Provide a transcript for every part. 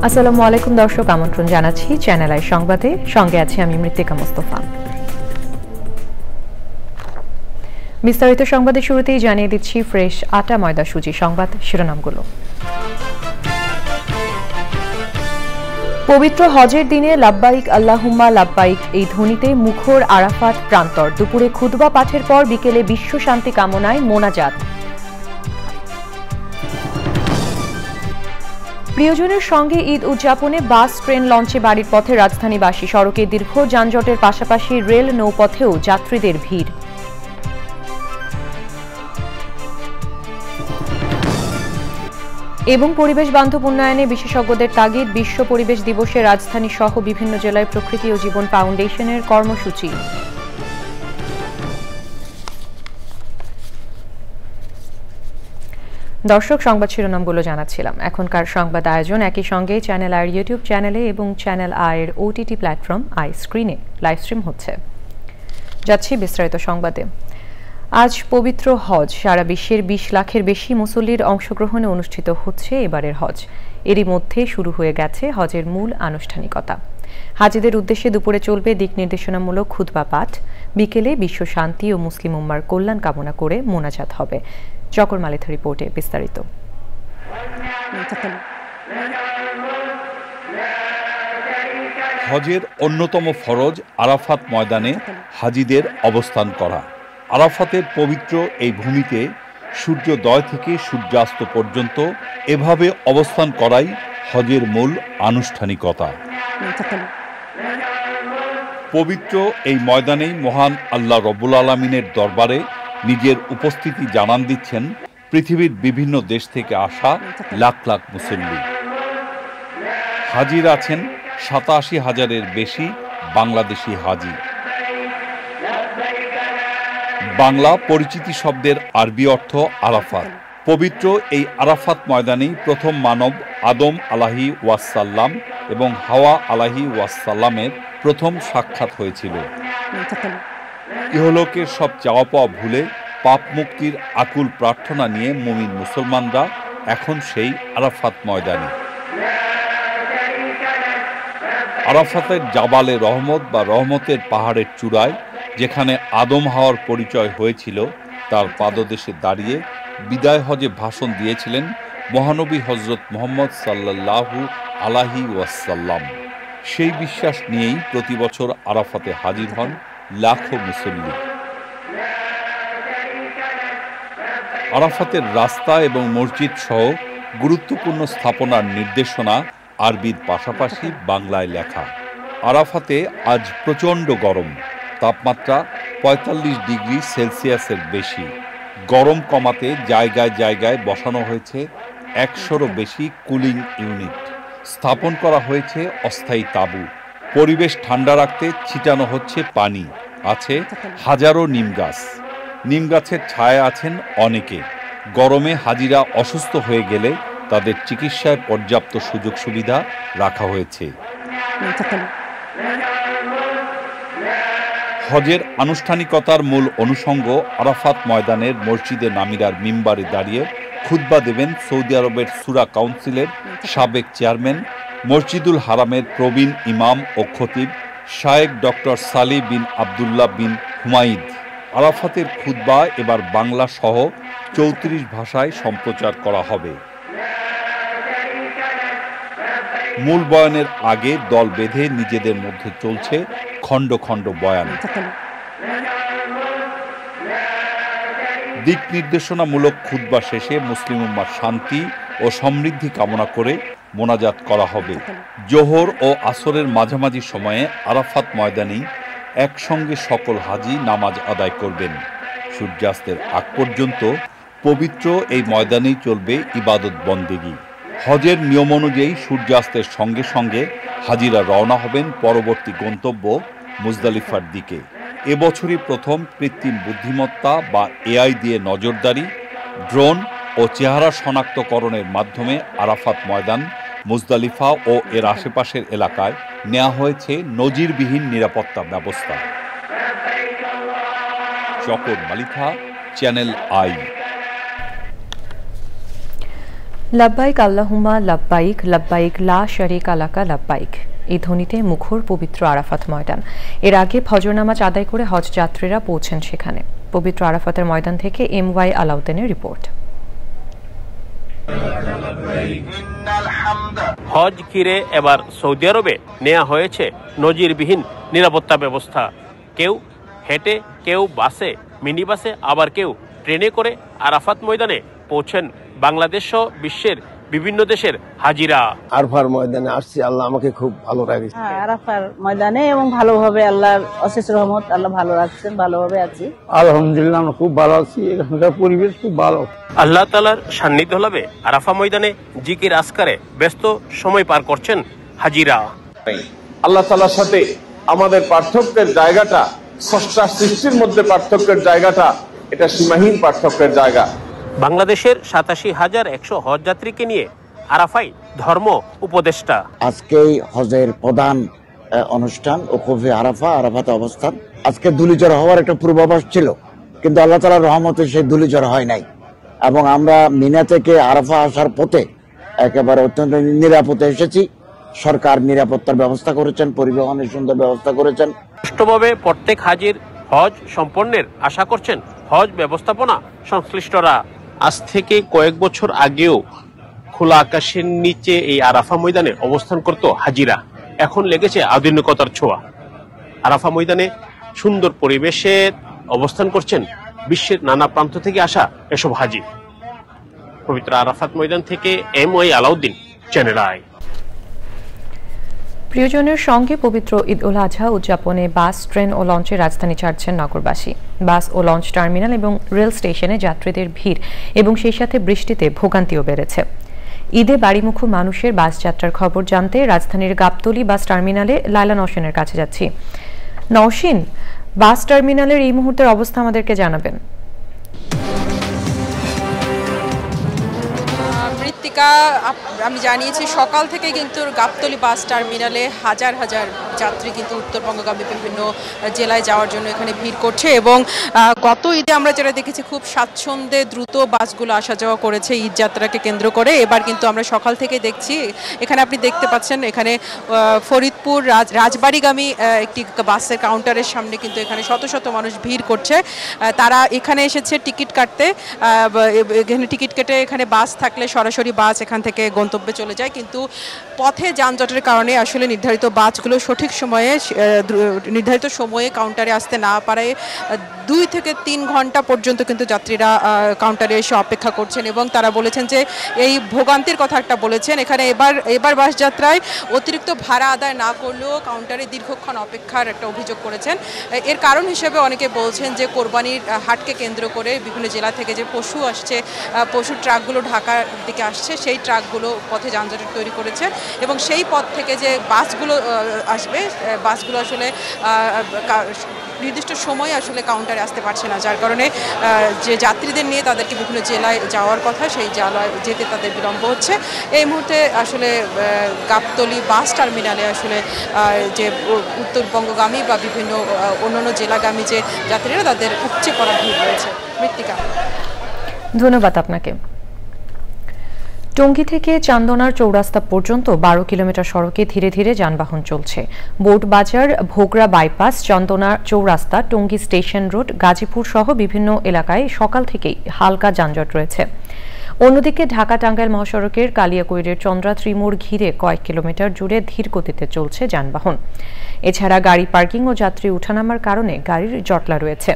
আসসালামু আলাইকুম দর্শক, আমন্ত্রণ জানাচ্ছি চ্যানেল আই সংবাদে। সঙ্গে আছি আমি মৃত্তিকা মোস্তফা। বিস্তারিত সংবাদের শুরুতেই জানিয়ে দিচ্ছি ফ্রেশ আটা ময়দা সুজি সংবাদ শিরোনামগুলো। পবিত্র হজের দিনে লাব্বাইক আল্লাহুম্মা লাব্বাইক এই ধ্বনিতে মুখর আরাফাত প্রান্তর। দুপুরে খুতবা পাঠের পর বিকেলে বিশ্ব শান্তি কামনায় মোনাজাত। প্রিয়জনের সঙ্গে ঈদ উদযাপনে বাস ট্রেন লঞ্চে বাড়ির পথে রাজধানীবাসী। সড়কে দীর্ঘ যানজটের পাশাপাশি রেল নৌপথেও যাত্রীদের ভিড়। এবং পরিবেশ বান্ধব উন্নয়নে বিশেষজ্ঞদের তাগিদ। বিশ্ব পরিবেশ দিবসে রাজধানী সহ বিভিন্ন জেলায় প্রকৃতি ও জীবন ফাউন্ডেশনের কর্মসূচি। দর্শক, সংবাদ শিরোনামগুলো জানাচ্ছিলাম। এখনকার সংবাদ আয়োজন একই সঙ্গে চ্যানেল আইয়ের ইউটিউব চ্যানেলে এবং চ্যানেল আইয়ের ওটিটি প্ল্যাটফর্ম আই স্ক্রিনে লাইভ স্ট্রিম হচ্ছে। যাচ্ছি বিস্তারিত সংবাদে। আজ পবিত্র হজ। সারা বিশ্বের 20 লাখের বেশি মুসল্লির অংশগ্রহণে অনুষ্ঠিত হচ্ছে এবারের হজ। এরই মধ্যে শুরু হয়ে গেছে হজের মূল আনুষ্ঠানিকতা। হাজিদের উদ্দেশ্যে দুপুরে চলবে দিক নির্দেশনামূলক খুতবা পাঠ। বিকেলে বিশ্ব শান্তি ও মুসলিম উম্মার কল্যাণ কামনা করে মোনাজাত হবে। জকর মালিথা রিপোর্টে বিস্তারিত। হজের অন্যতম ফরজ আরাফাত ময়দানে হাজিদের অবস্থান করা। আরাফাতের পবিত্র এই ভূমিতে সূর্যোদয় থেকে সূর্যাস্ত পর্যন্ত এভাবে অবস্থান করাই হজের মূল আনুষ্ঠানিকতা। পবিত্র এই ময়দানেই মহান আল্লাহ রব্বুল আলামিনের দরবারে নিজের উপস্থিতি জানান দিচ্ছেন পৃথিবীর বিভিন্ন দেশ থেকে আসা লাখ লাখ মুসল্লি। হাজির আছেন 87,000-এর বেশি বাংলাদেশি হাজি। বাংলা পরিচিতি শব্দের আরবি অর্থ আরাফাত। পবিত্র এই আরাফাত ময়দানেই প্রথম মানব আদম আলাহি ওয়াসাল্লাম এবং হাওয়া আলাহি ওয়াসাল্লামের প্রথম সাক্ষাৎ হয়েছিল। ইহলোকের সব চাওয়া পাওয়া ভুলে পাপ মুক্তির আকুল প্রার্থনা নিয়ে মুমিন মুসলমানরা এখন সেই আরাফাত ময়দানে। আরাফাতের জাবালে রহমত বা রহমতের পাহাড়ের চূড়ায়, যেখানে আদম হাওয়ার পরিচয় হয়েছিল, তার পাদদেশে দাঁড়িয়ে বিদায় হজে ভাষণ দিয়েছিলেন মহানবী হজরত মুহাম্মদ সাল্লাল্লাহু আলাইহি ওয়াসাল্লাম। সেই বিশ্বাস নিয়েই প্রতি বছর আরাফাতে হাজির হন লাখো মুসল্লি। আরাফাতের রাস্তা এবং মসজিদ সহ গুরুত্বপূর্ণ স্থাপনার নির্দেশনা আরবির পাশাপাশি বাংলায় লেখা। আরাফাতে আজ প্রচণ্ড গরম, তাপমাত্রা 45 ডিগ্রি সেলসিয়াসের বেশি। গরম কমাতে জায়গায় জায়গায় বসানো হয়েছে 100-রও বেশি কুলিং ইউনিট। স্থাপন করা হয়েছে অস্থায়ী তাঁবু। পরিবেশ ঠান্ডা রাখতে ছিটানো হচ্ছে পানি। আছে হাজারো নিম গাছ। নিম গাছের ছায়ায় আছেন অনেকে। গরমে হাজিরা অসুস্থ হয়ে গেলে তাদের চিকিৎসায় পর্যাপ্ত সুযোগ সুবিধা রাখা হয়েছে। হজের আনুষ্ঠানিকতার মূল অনুষঙ্গ আরাফাত ময়দানের মসজিদে নামিরার মিম্বারে দাঁড়িয়ে খুতবা দেবেন সৌদি আরবের সূরা কাউন্সিলের সাবেক চেয়ারম্যান, মসজিদুল হারামের প্রবীণ ইমাম ও খতিব শায়েখ ডক্টর সালি বিন আবদুল্লাহ বিন হুমাইদ। আরাফাতের খুতবা এবার বাংলা সহ 34 ভাষায় সম্প্রচার করা হবে। মূল বয়ানের আগে দল বেঁধে নিজেদের মধ্যে চলছে খণ্ড খণ্ড বয়ান। দিক নির্দেশনামূলক খুতবা শেষে মুসলিম উম্মার শান্তি ও সমৃদ্ধি কামনা করে মোনাজাত করা হবে। জোহর ও আসরের মাঝামাঝি সময়ে আরাফাত ময়দানেই একসঙ্গে সকল হাজি নামাজ আদায় করবেন। সূর্যাস্তের আগ পর্যন্ত পবিত্র এই ময়দানেই চলবে ইবাদত বন্দেগী। হজের নিয়ম অনুযায়ী সূর্যাস্তের সঙ্গে সঙ্গে হাজিরা রওনা হবেন পরবর্তী গন্তব্য মুজদালিফার দিকে। এবছরই প্রথম কৃত্রিম বুদ্ধিমত্তা বা এআই দিয়ে নজরদারি, ড্রোন ও চেহারা শনাক্তকরণের মাধ্যমে আরাফাত ময়দান, মুজদালিফা ও এর আশেপাশের এলাকায় নেওয়া হয়েছে নজিরবিহীন নিরাপত্তা ব্যবস্থা। শকর মালিথা, চ্যানেল আই। লাব্বাইক আল্লাহুম্মা লাব্বাইক, লাব্বাইক লা শারীকা লাকা লাব্বাইক, এই ধ্বনিতে মুখর পবিত্র আরাফাত ময়দান। এর আগে ফজর নামাজ আদায় করে হজ যাত্রীরা পৌঁছেন সেখানে। পবিত্র আরাফাতের ময়দান থেকে MY আলাউদ্দিনের রিপোর্ট। হজ ঘিরে এবার সৌদি আরবে নেওয়া হয়েছে নজিরবিহীন নিরাপত্তা ব্যবস্থা। কেউ হেঁটে, কেউ বাসে, মিনি বাসে, আবার কেউ ট্রেনে করে আরাফাত ময়দানে পৌঁছেন বাংলাদেশ সহ বিশ্বের বিভিন্ন দেশের হাজিরা। আরাফার ময়দানে আসছি, আল্লাহ আমাকে খুব ভালো রাখছে। আরাফার ময়দানে এবং ভালোভাবে আল্লাহর অশেষ রহমত, আল্লাহ ভালো রাখছেন, ভালোভাবে আছি আলহামদুলিল্লাহ, আমরা খুব ভালো আছি। এখানকার পরিবেশ খুব ভালো। আল্লাহ তাআলার সান্নিধ্য লাভে আরাফা ময়দানে জিকির আসকারে ব্যস্ত সময় পার করছেন হাজিরা। আল্লাহ তাআলার সাথে আমাদের পার্থক্যের জায়গাটা, স্রষ্টা সৃষ্টির মধ্যে পার্থক্যের জায়গাটা, এটা সীমাহীন পার্থক্যের জায়গা। বাংলাদেশের ৮৭,১০০ হজ যাত্রীকে নিয়ে আরাফাই ধর্ম উপদেষ্টা। আজকেই হজের প্রধান অনুষ্ঠান ওকুফে আরাফা, আরাফাতে অবস্থান। আজকে ধূলিঝড় হওয়ার একটা পূর্বাভাস ছিল, কিন্তু আল্লাহ তাআলার রহমতে সেই ধূলিঝড় হয় নাই এবং আমরা মিনা থেকে আরাফা আসার পথে একেবারে অত্যন্ত নিরাপদে এসেছি। সরকার নিরাপত্তার ব্যবস্থা করেছেন, পরিবহনের সুন্দর ব্যবস্থা করেছেন। সুষ্ঠুভাবে প্রত্যেক হাজির হজ সম্পন্নের আশা করছেন হজ ব্যবস্থাপনা সংশ্লিষ্টরা। আজ থেকে কয়েক বছর আগেও খোলা আকাশের নিচে এই আরাফা ময়দানে অবস্থান করত হাজিরা। এখন লেগেছে আধুনিকতার ছোঁয়া। আরাফা ময়দানে সুন্দর পরিবেশে অবস্থান করছেন বিশ্বের নানা প্রান্ত থেকে আসা এসব হাজি। পবিত্র আরাফাত ময়দান থেকে MY আলাউদ্দিন, চ্যানেল আই। প্রিয়জনের সঙ্গে পবিত্র ঈদ উল আজহা উদযাপনে বাস, ট্রেন ও লঞ্চে রাজধানী ছাড়ছেন নগরবাসী। বাস ও লঞ্চ টার্মিনাল এবং রেল স্টেশনে যাত্রীদের ভিড় এবং সেই সাথে বৃষ্টিতে ভোগান্তিও বেড়েছে। ঈদে বাড়িমুখো মানুষের বাস যাত্রার খবর জানতে রাজধানীর গাবতলী বাস টার্মিনালে লায়লা নওশিনের কাছে যাচ্ছি। নওশিন, বাস টার্মিনালের এই মুহূর্তের অবস্থা আমাদেরকে জানাবেন। আমি জানিয়েছি সকাল থেকে কিন্তু গাবতলী বাস টার্মিনালে হাজার হাজার যাত্রী কিন্তু উত্তরবঙ্গগামী বিভিন্ন জেলায় যাওয়ার জন্য এখানে ভিড় করছে এবং গত ঈদে আমরা যেটা দেখেছি খুব স্বাচ্ছন্দ্যে দ্রুত বাসগুলো আসা যাওয়া করেছে ঈদ যাত্রাকে কেন্দ্র করে। এবার কিন্তু আমরা সকাল থেকে দেখছি, এখানে আপনি দেখতে পাচ্ছেন এখানে ফরিদপুর রাজবাড়িগামী একটি বাসের কাউন্টারের সামনে কিন্তু এখানে শত শত মানুষ ভিড় করছে। তারা এখানে এসেছে টিকিট কাটতে। এখানে টিকিট কেটে এখানে বাস থাকলে সরাসরি বাস এখান থেকে গন্তব্যে চলে যায়, কিন্তু পথে যানজটের কারণে আসলে নির্ধারিত বাসগুলো সঠিক সময়ে নির্ধারিত সময়ে কাউন্টারে আসতে না পারে 2 থেকে 3 ঘন্টা পর্যন্ত কিন্তু যাত্রীরা কাউন্টারে এসে অপেক্ষা করছেন এবং তারা বলেছেন যে এই ভোগান্তির কথা একটা বলেছেন। এখানে এবার বাস যাত্রায় অতিরিক্ত ভাড়া আদায় না করলেও কাউন্টারে দীর্ঘক্ষণ অপেক্ষার একটা অভিযোগ করেছেন। এর কারণ হিসেবে অনেকে বলছেন যে কোরবানির হাটকে কেন্দ্র করে বিভিন্ন জেলা থেকে যে পশু আসছে, পশুর ট্রাকগুলো ঢাকার দিকে আসছে, সেই ট্রাকগুলো পথে যানজট তৈরি করেছে এবং সেই পথ থেকে যে বাসগুলো আসবে, বাসগুলো আসলে নির্দিষ্ট সময়ে আসলে কাউন্টারে আসতে পারছে না, যার কারণে যে যাত্রীদের নিয়ে তাদেরকে বিভিন্ন জেলায় যাওয়ার কথা সেই জেলায় যেতে তাদের বিলম্ব হচ্ছে। এই মুহূর্তে আসলে গাবতলী বাস টার্মিনালে আসলে যে উত্তরবঙ্গগামী বা বিভিন্ন অন্যান্য জেলাগামী যে যাত্রীরা তাদের উপচে পড়া ভিড় রয়েছে। মৃত্তিকা, ধন্যবাদ আপনাকে। টঙ্গী থেকে চান্দনার চৌরাস্তা পর্যন্ত 12 কিলোমিটার সড়কে ধীরে ধীরে যানবাহন চলছে। বোর্ডবাজার, ভোগড়া বাইপাস, চান্দনা চৌরাস্তা, টঙ্গী স্টেশন রোড, গাজীপুর সহ বিভিন্ন এলাকায় সকাল থেকেই হালকা যানজট রয়েছে। অন্যদিকে ঢাকা টাঙ্গাইল মহাসড়কের কালিয়াকৈরের চন্দ্রা ত্রিমোড় ঘিরে কয়েক কিলোমিটার জুড়ে ধীর গতিতে চলছে যানবাহন। এছাড়া গাড়ি পার্কিং ও যাত্রী উঠানামার কারণে গাড়ির জটলা রয়েছে।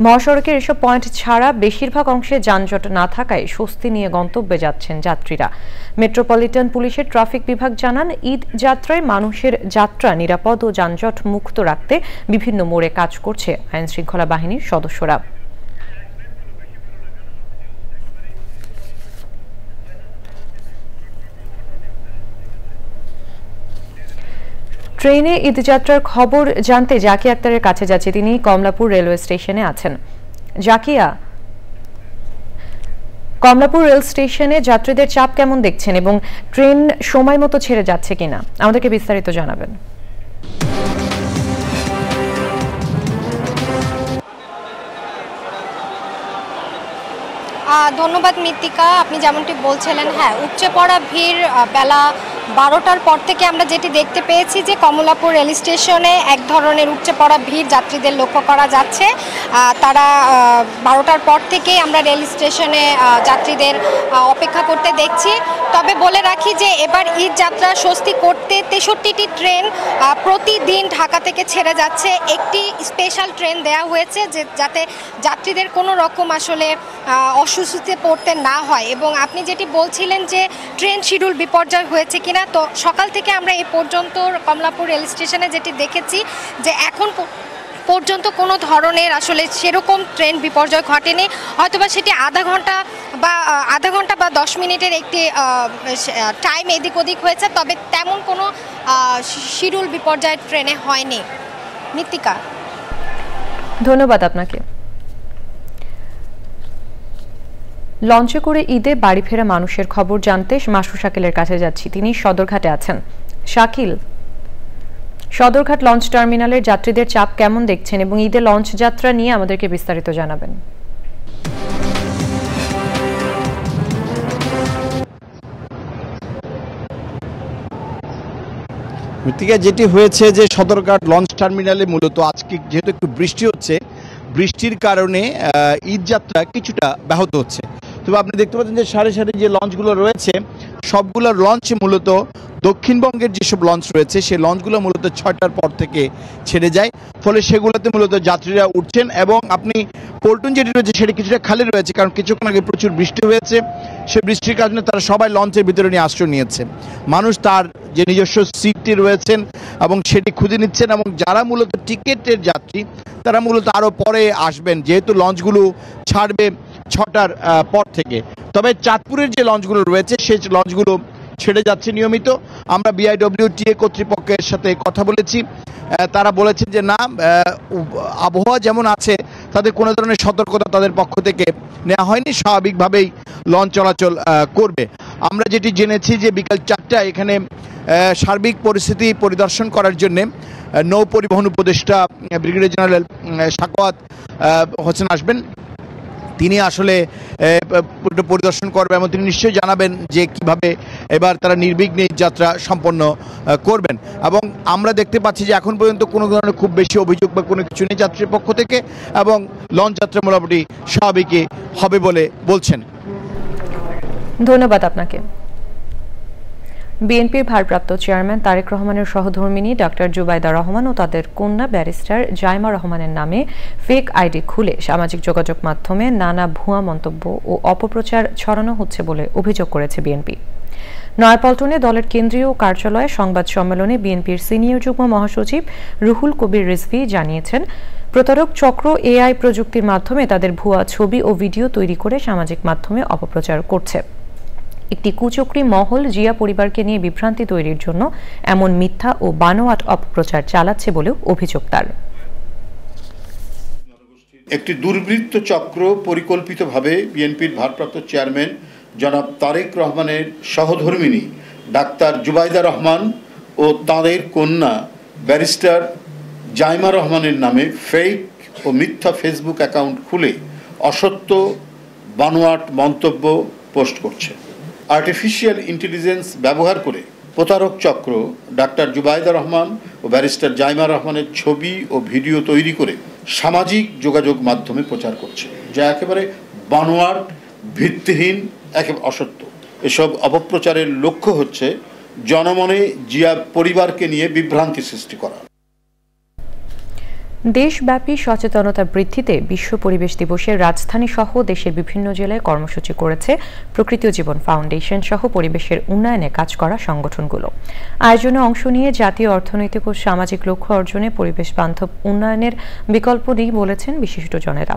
মহাসড়কের এসব পয়েন্ট ছাড়া বেশিরভাগ অংশে যানজট না থাকায় স্বস্তি নিয়ে গন্তব্যে যাচ্ছেন যাত্রীরা। মেট্রোপলিটন পুলিশের ট্রাফিক বিভাগ জানান, ঈদ যাত্রায় মানুষের যাত্রা নিরাপদ ও যানজট মুক্ত রাখতে বিভিন্ন মোড়ে কাজ করছে আইন শৃঙ্খলা বাহিনীর সদস্যরা। ট্রেনে ঈদযাত্রার খবর জানতে জাকিয়া আক্তারের কাছে যাচ্ছে, তিনি কমলাপুর রেলওয়ে স্টেশনে আছেন। জাকিয়া, কমলাপুর রেল স্টেশনে যাত্রীদের চাপ কেমন দেখছেন এবং ট্রেন সময় মতো ছেড়ে যাচ্ছে কিনা আমাদেরকে বিস্তারিত জানাবেন। ধন্যবাদ মৃত্তিকা, আপনি যেমনটি বলছিলেন, হ্যাঁ, উপচে পড়া ভিড় বেলা 12টার পর থেকে আমরা যেটি দেখতে পেয়েছি যে কমলাপুর রেল স্টেশনে এক ধরনের উপচে পড়া ভিড় যাত্রীদের লক্ষ্য করা যাচ্ছে। তারা 12টার পর থেকেই আমরা রেল স্টেশনে যাত্রীদের অপেক্ষা করতে দেখছি। তবে বলে রাখি যে এবার ঈদ যাত্রা স্বস্তি করতে 63টি ট্রেন প্রতিদিন ঢাকা থেকে ছেড়ে যাচ্ছে। একটি স্পেশাল ট্রেন দেয়া হয়েছে যাতে যাত্রীদের কোনো রকম আসলে অসুস্থতে পড়তে না হয়। এবং আপনি যেটি বলছিলেন যে ট্রেন শিডিউল বিপর্যয় হয়েছে কিনা, তো সকাল থেকে আমরা এই পর্যন্ত কমলাপুর রেল স্টেশনে যেটি দেখেছি যে এখন পর্যন্ত কোনো ধরনের আসলে সেরকম ট্রেন বিপর্যয় ঘটেনি। হয়তোবা সেটি আধা ঘন্টা বা 10 মিনিটের একটি টাইম এদিক ওদিক হয়েছে, তবে তেমন কোনো শিডিউল বিপর্যয় ট্রেনে হয়নি। মৃত্তিকা, ধন্যবাদ আপনাকে। লঞ্চে করে ঈদে বাড়ি ফেরা মানুষের খবর জানতে মাসু শাকিলের কাছে যাচ্ছি, তিনি সদরঘাটে আছেন। শাকিল, সদরঘাট লঞ্চ টার্মিনালের যাত্রীদের চাপ কেমন দেখছেন এবং ঈদে লঞ্চ যাত্রা নিয়ে আমাদেরকে বিস্তারিত জানাবেন। মৃত্তিকা, যেটি হয়েছে যে সদরঘাট লঞ্চ টার্মিনালে মূলত আজকে যেহেতু একটু বৃষ্টি হচ্ছে, বৃষ্টির কারণে ঈদ যাত্রা কিছুটা ব্যাহত হচ্ছে। তবে আপনি দেখতে পাচ্ছেন যে সারি সারি যে লঞ্চগুলো রয়েছে সবগুলো লঞ্চ মূলত দক্ষিণবঙ্গের যেসব লঞ্চ রয়েছে সেই লঞ্চগুলো মূলত 6টার পর থেকে ছেড়ে যায়, ফলে সেগুলোতে মূলত যাত্রীরা উঠছেন। এবং আপনি পল্টন যেটি রয়েছে সেটি কিছুটা খালি রয়েছে, কারণ কিছুক্ষণ আগে প্রচুর বৃষ্টি হয়েছে, সেই বৃষ্টির কারণে তারা সবাই লঞ্চের ভিতরে নিয়ে আশ্রয় নিয়েছে। মানুষ তার যে নিজস্ব সিটটি রয়েছেন এবং সেটি খুঁজে নিচ্ছেন, এবং যারা মূলত টিকিটের যাত্রী তারা মূলত আরও পরে আসবেন, যেহেতু লঞ্চগুলো ছাড়বে 6টার পর থেকে। তবে চাঁদপুরের যে লঞ্চগুলো রয়েছে সেই লঞ্চগুলো ছেড়ে যাচ্ছে নিয়মিত। আমরা বিআইডব্লিউটিএ কর্তৃপক্ষের সাথে কথা বলেছি, তারা বলেছেন যে না, আবহাওয়া যেমন আছে তাদের কোনো ধরনের সতর্কতা তাদের পক্ষ থেকে নেওয়া হয়নি, স্বাভাবিকভাবেই লঞ্চ চলাচল করবে। আমরা যেটি জেনেছি যে বিকাল 4টায় এখানে সার্বিক পরিস্থিতি পরিদর্শন করার জন্যে নৌ পরিবহন উপদেষ্টা ব্রিগেডিয়ার জেনারেল সাখাওয়াত হোসেন আসবেন। তিনি আসলে পরিদর্শন করবেন এবং তিনি নিশ্চয়ই জানাবেন যে কিভাবে এবার তারা নির্বিঘ্নে যাত্রা সম্পন্ন করবেন। এবং আমরা দেখতে পাচ্ছি যে এখন পর্যন্ত কোনো ধরনের খুব বেশি অভিযোগ বা কোনো কিছু নেই যাত্রীর পক্ষ থেকে, এবং লঞ্চ যাত্রা মোটামুটি স্বাভাবিকই হবে বলে বলছেন। ধন্যবাদ আপনাকে। বিএনপির ভারপ্রাপ্ত চেয়ারম্যান তারেক রহমানের সহধর্মিণী ডক্টর জুবাইদা রহমান ও তাদের কন্যা ব্যারিস্টার জাইমা রহমানের নামে ফেক আইডি খুলে সামাজিক যোগাযোগ মাধ্যমে নানা ভুয়া মন্তব্য ও অপপ্রচার ছড়ানো হচ্ছে বলে অভিযোগ করেছে বিএনপি। নয়াপল্টনে দলের কেন্দ্রীয় কার্যালয়ে সংবাদ সম্মেলনে বিএনপির সিনিয়র যুগ্ম মহাসচিব রুহুল কবির রিজভী জানিয়েছেন, প্রতারক চক্র এআই প্রযুক্তির মাধ্যমে তাদের ভুয়া ছবি ও ভিডিও তৈরি করে সামাজিক মাধ্যমে অপপ্রচার করছে। একটি কুচক্রী মহল জিয়া পরিবারকে নিয়ে বিভ্রান্তি তৈরির জন্য এমন মিথ্যা ও বানোয়াট অপপ্রচার চালাচ্ছে বলেও অভিযোগ তার। একটি দুর্বৃত্ত চক্র পরিকল্পিতভাবে বিএনপির ভারপ্রাপ্ত চেয়ারম্যান জনাব তারেক রহমানের সহধর্মিণী ডাক্তার জুবাইদা রহমান ও তাঁদের কন্যা ব্যারিস্টার জাইমা রহমানের নামে ফেক ও মিথ্যা ফেসবুক অ্যাকাউন্ট খুলে অসত্য বানোয়াট মন্তব্য পোস্ট করছে। আর্টিফিশিয়াল ইন্টেলিজেন্স ব্যবহার করে প্রতারক চক্র ডাক্তার জুবাইদা রহমান ও ব্যারিস্টার জাইমা রহমানের ছবি ও ভিডিও তৈরি করে সামাজিক যোগাযোগ মাধ্যমে প্রচার করছে, যা একেবারে বানোয়াট, ভিত্তিহীন, একেবারে অসত্য। এসব অপপ্রচারের লক্ষ্য হচ্ছে জনমনে জিয়া পরিবারকে নিয়ে বিভ্রান্তি সৃষ্টি করা। দেশব্যাপী সচেতনতা বৃদ্ধিতে বিশ্ব পরিবেশ দিবসে রাজধানী সহ দেশের বিভিন্ন জেলায় কর্মসূচি করেছে প্রকৃতি ও জীবন ফাউন্ডেশন সহ পরিবেশের উন্নয়নে কাজ করা সংগঠনগুলো। আয়োজনে অংশ নিয়ে জাতীয় অর্থনৈতিক ও সামাজিক লক্ষ্য অর্জনে পরিবেশ বান্ধব উন্নয়নের বিকল্প নেই বলেছেন বিশিষ্টজনেরা।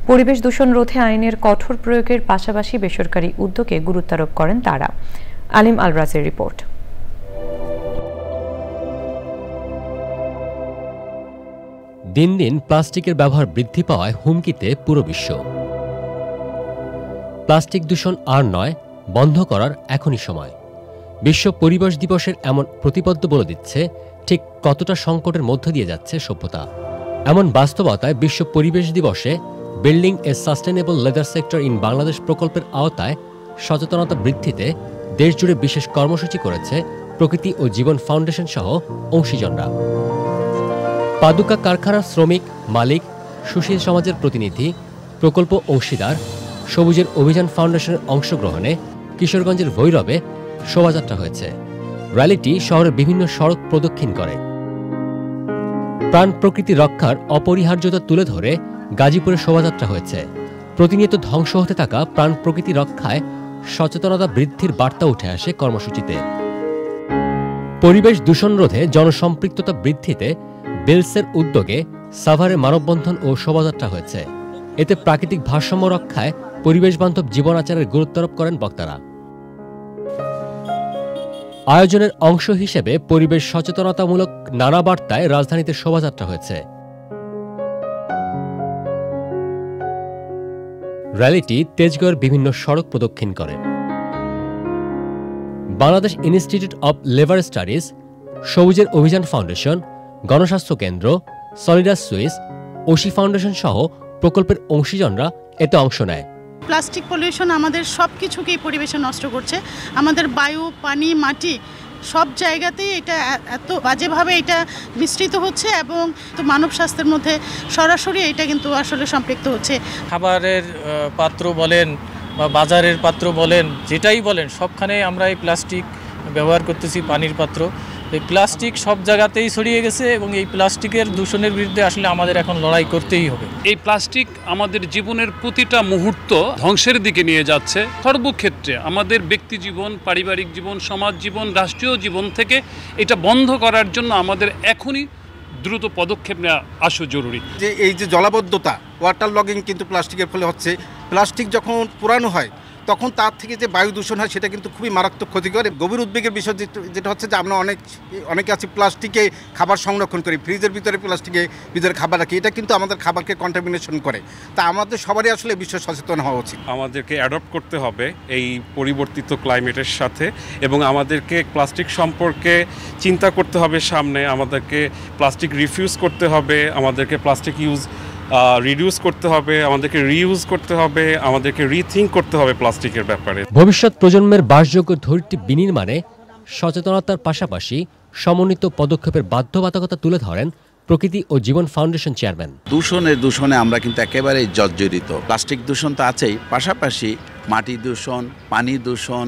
পরিবেশ দূষণ রোধে আইনের কঠোর প্রয়োগের পাশাপাশি বেসরকারি উদ্যোগে গুরুত্বারোপ করেন তারা। আলিম আল রাজের রিপোর্ট। দিন দিন প্লাস্টিকের ব্যবহার বৃদ্ধি পাওয়ায় হুমকিতে পুরো বিশ্ব। প্লাস্টিক দূষণ আর নয়, বন্ধ করার এখনই সময়। বিশ্ব পরিবেশ দিবসের এমন প্রতিপাদ্য বলে দিচ্ছে ঠিক কতটা সংকটের মধ্য দিয়ে যাচ্ছে সভ্যতা। এমন বাস্তবতায় বিশ্ব পরিবেশ দিবসে building a sustainable leather sector in Bangladesh প্রকল্পের আওতায় সচেতনতা বৃদ্ধিতে দেশজুড়ে বিশেষ কর্মসূচি করেছে প্রকৃতি ও জীবন ফাউন্ডেশন সহ অংশীজনরা। পাদুকা কারখানার শ্রমিক, মালিক, সুশীল সমাজের প্রতিনিধি, প্রকল্প অংশীদার, সবুজের অভিযান ফাউন্ডেশনের অংশগ্রহণে কিশোরগঞ্জের ভৈরবে শোভাযাত্রা হয়েছে। র্যালিটি শহরের বিভিন্ন সড়ক প্রদক্ষিণ করে। প্রাণ প্রকৃতি রক্ষার অপরিহার্যতা তুলে ধরে গাজীপুরে শোভাযাত্রা হয়েছে। প্রতিনিয়ত ধ্বংস হতে থাকা প্রাণ প্রকৃতি রক্ষায় সচেতনতা বৃদ্ধির বার্তা উঠে আসে কর্মসূচিতে। পরিবেশ দূষণ রোধে জনসম্পৃক্ততা বৃদ্ধিতে বেলসের উদ্যোগে সাভারে মানববন্ধন ও শোভাযাত্রা হয়েছে। এতে প্রাকৃতিক ভারসাম্য রক্ষায় পরিবেশ বান্ধব জীবনাচারের গুরুত্বারোপ করেন বক্তারা। আয়োজনের অংশ হিসেবে পরিবেশ সচেতনতামূলক নানা বার্তায় রাজধানীতে শোভাযাত্রা হয়েছে। র্যালিটি তেজগাঁওয়ের বিভিন্ন সড়ক প্রদক্ষিণ করে। Bangladesh institute of labour studies, সবুজের অভিযান ফাউন্ডেশন, গণস্বাস্থ্য কেন্দ্র, সলিডাস সুইস, ওশি ফাউন্ডেশন সহ প্রকল্পের অংশীজনরা এতে অংশ নেয়। প্লাস্টিক পলিউশন আমাদের সব কিছুকেই পরিবেশে নষ্ট করছে। আমাদের বায়ু, পানি, মাটি সব জায়গাতেই এটা এত বাজেভাবে এটা মিশ্রিত হচ্ছে এবং তো মানব স্বাস্থ্যের মধ্যে সরাসরি এটা কিন্তু আসলে সম্পৃক্ত হচ্ছে। খাবারের পাত্র বলেন বা বাজারের পাত্র বলেন, যেটাই বলেন সবখানে আমরা এই প্লাস্টিক ব্যবহার করতেছি। পানির পাত্র, এই প্লাস্টিক সব জায়গাতেই ছড়িয়ে গেছে এবং এই প্লাস্টিকের দূষণের বিরুদ্ধে আসলে আমাদের এখন লড়াই করতেই হবে। এই প্লাস্টিক আমাদের জীবনের প্রতিটা মুহূর্ত ধ্বংসের দিকে নিয়ে যাচ্ছে। সর্বক্ষেত্রে আমাদের ব্যক্তি জীবন, পারিবারিক জীবন, সমাজ জীবন, রাষ্ট্রীয় জীবন থেকে এটা বন্ধ করার জন্য আমাদের এখনই দ্রুত পদক্ষেপ নেওয়া আসো জরুরি। যে এই যে জলাবদ্ধতা, ওয়াটার লগিং কিন্তু প্লাস্টিকের ফলে হচ্ছে। প্লাস্টিক যখন পুরানো হয় তখন তার থেকে যে বায়ু দূষণ হয় সেটা কিন্তু খুবই মারাত্মক ক্ষতিকর। গভীর উদ্বেগের বিষয় যেটা হচ্ছে যে আমরা অনেকে আছি প্লাস্টিকে খাবার সংরক্ষণ করি, ফ্রিজের ভিতরে প্লাস্টিকের ভিতরে খাবার রাখি, এটা কিন্তু আমাদের খাবারকে কন্টামিনেশন করে। তা আমাদের সবারই আসলে বিষয়ে সচেতন হওয়া উচিত। আমাদেরকে অ্যাডপ্ট করতে হবে এই পরিবর্তিত ক্লাইমেটের সাথে এবং আমাদেরকে প্লাস্টিক সম্পর্কে চিন্তা করতে হবে সামনে। আমাদেরকে প্লাস্টিক রিফিউজ করতে হবে, আমাদেরকে প্লাস্টিক ইউজ রিডিউস করতে হবে, আমাদেরকে রিইউজ করতে হবে, আমাদেরকে রিথিঙ্ক করতে হবে প্লাস্টিকের ব্যাপারে। ভবিষ্যৎ প্রজন্মের বাসযোগ্য ধরিত্রী বিনির্মাণে সচেতনতার পাশাপাশি সমন্বিত পদক্ষেপের বাধ্যবাধকতা তুলে ধরেন প্রকৃতি ও জীবন ফাউন্ডেশন চেয়ারম্যান। দূষণে আমরা কিন্তু একেবারেই জর্জরিত। প্লাস্টিক দূষণ তো আছেই, পাশাপাশি মাটি দূষণ, পানি দূষণ,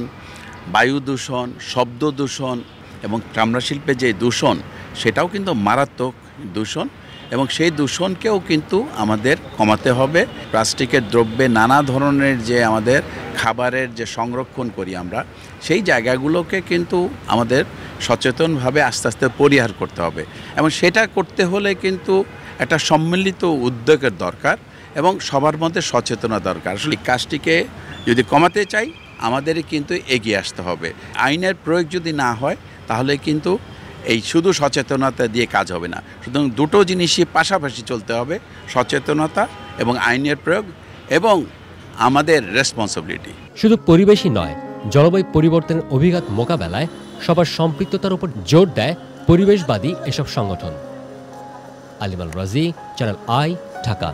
বায়ু দূষণ, শব্দ দূষণ এবং চামড়া শিল্পে যে দূষণ সেটাও কিন্তু মারাত্মক দূষণ এবং সেই দূষণকেও কিন্তু আমাদের কমাতে হবে। প্লাস্টিকের দ্রব্যে নানা ধরনের যে আমাদের খাবারের যে সংরক্ষণ করি আমরা, সেই জায়গাগুলোকে কিন্তু আমাদের সচেতনভাবে আস্তে আস্তে পরিহার করতে হবে এবং সেটা করতে হলে কিন্তু একটা সম্মিলিত উদ্যোগের দরকার এবং সবার মধ্যে সচেতনতা দরকার। আসলে কাজটিকে যদি কমাতে চাই আমাদেরই কিন্তু এগিয়ে আসতে হবে। আইনের প্রয়োগ যদি না হয় তাহলে কিন্তু এই শুধু সচেতনতা দিয়ে কাজ হবে না। সুতরাং দুটো জিনিসই পাশাপাশি চলতে হবে, সচেতনতা এবং আইনের প্রয়োগ এবং আমাদের রেসপন্সিবিলিটি। শুধু পরিবেশই নয়, জলবায়ু পরিবর্তনের অভিঘাত মোকাবেলায় সবার সম্পৃক্ততার উপর জোর দেয় পরিবেশবাদী এসব সংগঠন। আলিমাল রাজি, চ্যানেল আই, ঢাকা।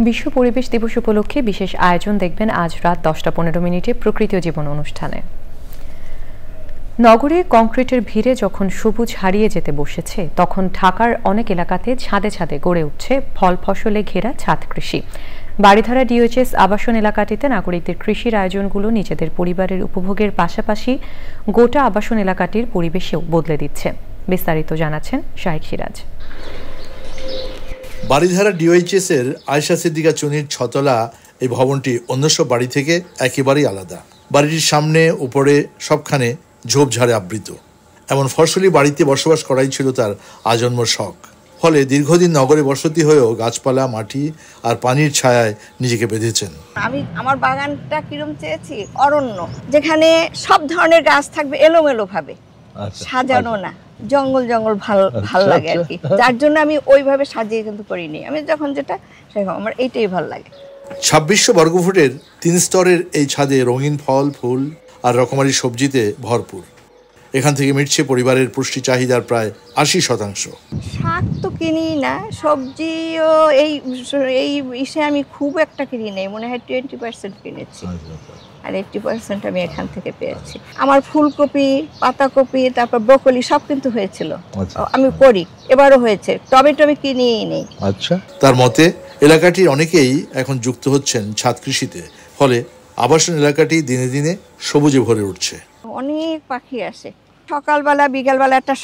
বিশ্ব পরিবেশ দিবস উপলক্ষে বিশেষ আয়োজন দেখবেন আজ রাত 10:15 প্রকৃতি ও জীবন অনুষ্ঠানে। নগরে কংক্রিটের ভিড়ে যখন সবুজ হারিয়ে যেতে বসেছে, তখন ঢাকার অনেক এলাকাতে ছাদে ছাদে গড়ে উঠছে ফল ফসলে ঘেরা ছাদ কৃষি। বাড়িধারা ডিওএইচএস আবাসন এলাকাটিতে নাগরিকদের কৃষির আয়োজনগুলো নিজেদের পরিবারের উপভোগের পাশাপাশি গোটা আবাসন এলাকাটির পরিবেশেও বদলে দিচ্ছে। বিস্তারিত জানাচ্ছেন শাহেক সিরাজ। বাড়িধারা ডিওএইচএস এর আয়েশা সিদ্দিকা চুনির ছতলা এই ভবনটি অন্য সব বাড়ি থেকে একেবারেই আলাদা। বাড়িটির সামনে উপরে সবখানে ঝোপঝাড়ে আবৃত। এমন ফসলি বাড়িতে বসবাস করাই ছিল তার আজন্ম শখ। ফলে দীর্ঘদিন নগরে বসতি হয়েও গাছপালা, মাটি আর পানির ছায়ায় নিজেকে বেঁধেছেন। আমি আমার বাগানটা কিরম চেয়েছি, অরণ্য, যেখানে সব ধরনের গাছ থাকবে এলোমেলো ভাবে, সাজানো না, জঙ্গল জঙ্গল ভালো লাগে আর কি, যার জন্য আমি ওইভাবে সাজিয়ে কিন্তু করিনি। আমি যখন যেটা সেরকম আমার এইটাই ভালো লাগে। 2600 বর্গফুটের 3 স্তরের এই ছাদে রঙিন ফল ফুল আর রকমারি সবজিতে ভরপুর। এখান থেকে মিটছে পরিবারের পুষ্টি চাহিদার প্রায় 80%। শাক তো কিনি না, সবজিও এই ইসে আমি খুব একটা কিনি নেই, মনে হয় 20% কিনেছি আর 80% আমি এখান থেকে পেয়েছি। আমার ফুলকপি, পাতাকপি, তারপর ব্রোকলি সব কিন্তু হয়েছিল, আমি করি, এবারও হয়েছে। টমেটো আমি কিনিই নেই। আচ্ছা, তার মতে এলাকাটির অনেকেই এখন যুক্ত হচ্ছেন ছাদ কৃষিতে, ফলে আবাসন এলাকাটি দিনে দিনে সবুজে ভরে উঠছে। অনেক পাখি আসে সকালবেলা বিকালবেলা, একটা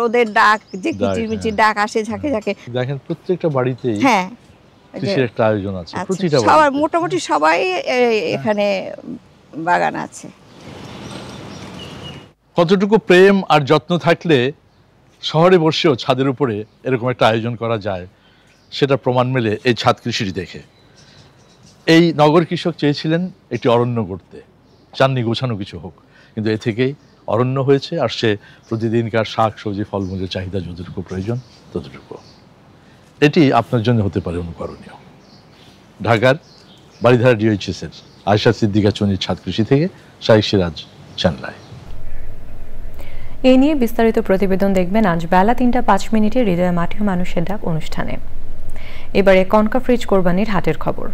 ওদের ডাক, যে কিচিরমিচির ডাক আসে ঝাঁকে ঝাঁকে। দেখেন প্রত্যেকটা বাড়িতেই হ্যাঁ কৃষির একটা আয়োজন আছে, প্রতিটা সবার মোটামুটি সবাই এখানে বাগান আছে। কতটুকু প্রেম আর যত্ন থাকলে শহরে বসেও ছাদের উপরে এরকম একটা আয়োজন করা যায়, সেটা প্রমাণ মেলে এই ছাদ কৃষিটি দেখে। এই নগর কৃষক চেয়েছিলেন একটি অরণ্য গড়তে, চাননি গোছানো কিছু হোক, কিন্তু এ থেকেই অরণ্য হয়েছে। আর সে প্রতিদিনকার শাক সবজি ফলমূলের চাহিদা যতটুকু প্রয়োজন ততটুকু। এটি আপনার জন্য হতে পারে অনুকরণীয়। ঢাকার বারিধারা ডিওএইচএস-এর আয়েশা সিদ্দিকা চনির ছাদ কৃষি থেকে শাইখ সিরাজ, চ্যানেল। এ নিয়ে বিস্তারিত প্রতিবেদন দেখবেন আজ বেলা 3:05 হৃদয় মাটিও মানুষের ডাক অনুষ্ঠানে। এবারে কনকা ফ্রিজ কোরবানির হাটের খবর।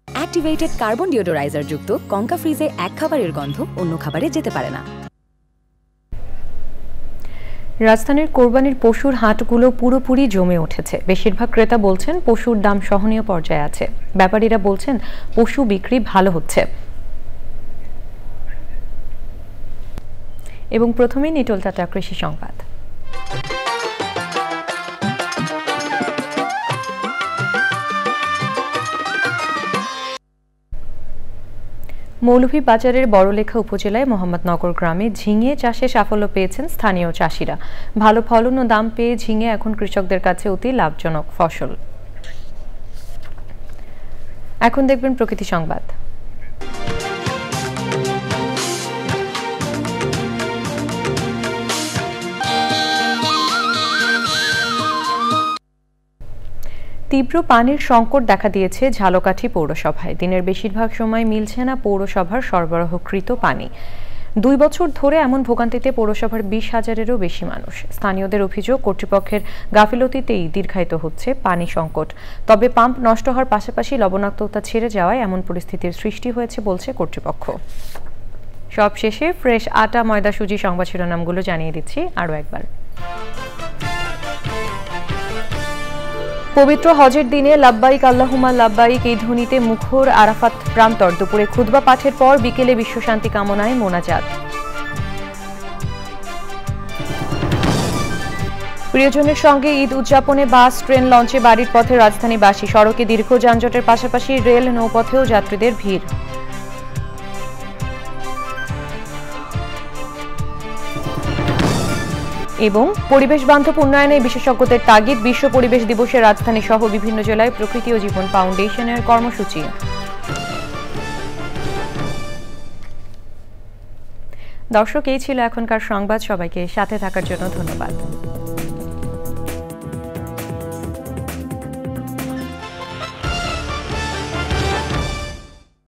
অ্যাক্টিভেটেড কার্বন ডিওডোরাইজার যুক্ত কনকা ফ্রিজে এক খাবারের গন্ধ অন্য খাবারে যেতে পারে না। রাজধানীর কোরবানির পশুর হাটগুলো পুরোপুরি জমে উঠেছে। বেশিরভাগ ক্রেতা বলছেন পশুর দাম সহনীয় পর্যায়ে আছে। ব্যাপারীরা বলছেন পশু বিক্রি ভালো হচ্ছে। এবং প্রথমেই নিটোল টাটা কৃষি সংবাদ। মৌলভীবাজারের বড়লেখা উপজেলায় মোহাম্মদনগর গ্রামে ঝিঙে চাষে সাফল্য পেয়েছেন স্থানীয় চাষিরা। ভালো ফলন ও দাম পেয়ে ঝিঙে এখন কৃষকদের কাছে অতি লাভজনক ফসল। এখন দেখবেন প্রকৃতি সংবাদ। তীব্র পানির সংকট দেখা দিয়েছে ঝালকাঠি পৌরসভায়। দিনের বেশিরভাগ সময় মিলছে না পৌরসভার সরবরাহকৃত পানি। 2 বছর ধরে এমন ভোগান্তিতে পৌরসভার 20,000-এরও বেশি মানুষ। স্থানীয়দের অভিযোগ, কর্তৃপক্ষের গাফিলতিতেই দীর্ঘায়িত হচ্ছে পানি সংকট। তবে পাম্প নষ্ট হওয়ার পাশাপাশি লবণাক্ততা ছেড়ে যাওয়ায় এমন পরিস্থিতির সৃষ্টি হয়েছে বলছে কর্তৃপক্ষ। সব শেষে ফ্রেশ আটা, ময়দা, সুজি সংবাদ শিরোনামগুলো জানিয়ে দিচ্ছি আরও একবার। পবিত্র হজের দিনে লাব্বাইক আল্লাহুম্মা লাব্বাইক এই ধ্বনিতে মুখর আরাফাত প্রান্তর। দুপুরে খুতবা পাঠের পর বিকেলে বিশ্বশান্তি কামনায় মোনাজাত। প্রিয়জনের সঙ্গে ঈদ উদযাপনে বাস, ট্রেন, লঞ্চে বাড়ির পথে রাজধানীবাসী। সড়কে দীর্ঘ যানজটের পাশাপাশি রেল, নৌপথেও যাত্রীদের ভিড়। এবং পরিবেশ বান্ধব উন্নয়নে বিশেষজ্ঞদের তাগিদ। বিশ্ব পরিবেশ দিবসে রাজধানী সহ বিভিন্ন জেলায় প্রকৃতি ও জীবন ফাউন্ডেশনের কর্মসূচি। দর্শক, এই ছিল এখনকার সংবাদ। সবাইকে সাথে থাকার জন্য ধন্যবাদ।